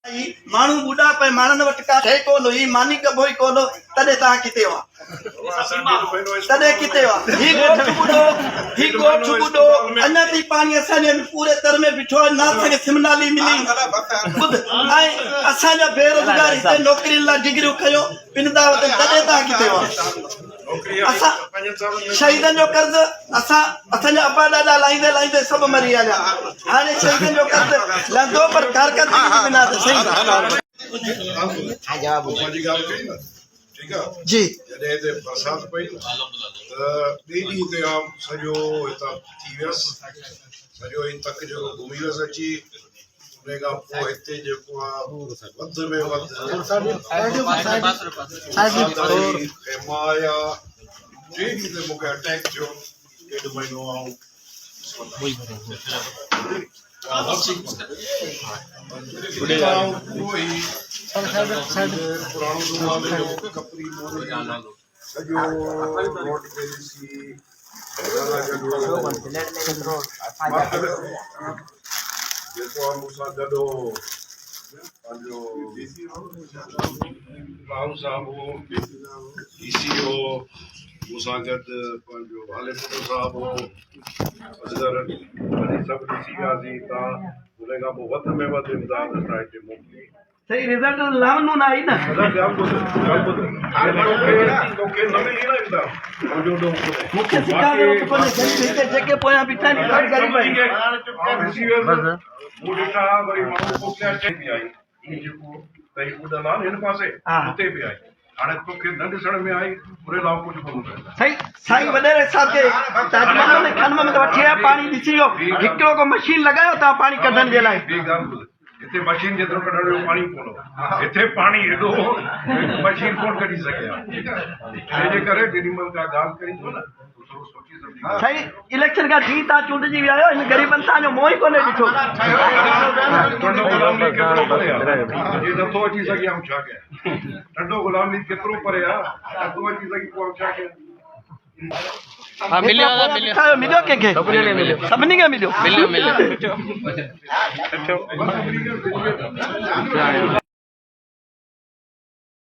माण्हू ॿुढा पे माण्हुनि वटि का शइ कोन हुई मानी कबो ई कोन तॾहिं तव्हां किथे हुआ तॾहिं किथे हुआ ही ॻोठ ॿुढो अञा ताईं पाणी असांजे पूरे तर में बीठो आहे ना असांखे सिमनाली मिली ॿुध ऐं असांजा बेरोज़गार हिते नौकिरियुनि लाइ डिग्रियूं खयो पिनदा वटि तॾहिं तव्हां किथे हुआ असां शहीदनि जो कर्ज़ असांजा अबा ॾाॾा लाहींदे सभु मरी विया हाणे शहीदनि जो कर्ज़ लहंदो पर कारकरदगी बिना त सही जी जॾहिं हिते बरसाति पई त ॿिए ॾींहं ते आम सॼो हितां थी वियसि सॼो ही तक जेको घुमी वियसि अची उन खां पोइ हिते जेको आहे वधि में वधि खेमा आया टे ॾींहं ते मूंखे अटैक थियो 1.5 महीनो मूंसां गॾु पंहिंजो हालेपुर साहिबु हो अजगर सभु ॾिसी वियासीं तव्हां उन खां पोइ वधि में वधि इमदाद असां हिते मोकिली सही रिज़ल्ट लावनो न आई न तोखे न मिली न इमदाद मूंखे सिखायो कोन्हे हिते जेके पोयां बीठा आहिनि सभु ग़रीब आहिनि ॾिसी वियुसि मूं ॾिठा वरी माण्हू मोकिलिया बि आई जेको भई ॿुधंदा आहिनि हिन पासे हुते बि आई हाणे तोखे न ॾिसण में आई उन लाइ कुझु कोन सही साईं वॾेरे साहिब खे ताजमहल में खनम में वठी आया पाणी ॾिसी वियो हिकिड़ो को मशीन लॻायो तव्हां पाणी कढण जे लाइ ॿी ॻाल्हि हिते मशीन जेतिरो कढण जो पाणी कोन हिते पाणी हेॾो मशीन कोन कढी सघे हिनजे करे जेॾी महिल का ॻाल्हि करी थो न सही इलेक्शन खां जी तव्हां चूंडजी विया आहियो हिन ग़रीबनि तव्हांजो मोह ई कोन्हे ॾिठो नथो अची सघे ऐं छा कयां नंढो गुलामी केतिरो परे आहे नथो अची सघे पोइ छा कयां मिलियो कंहिंखे सभिनी खे मिलियो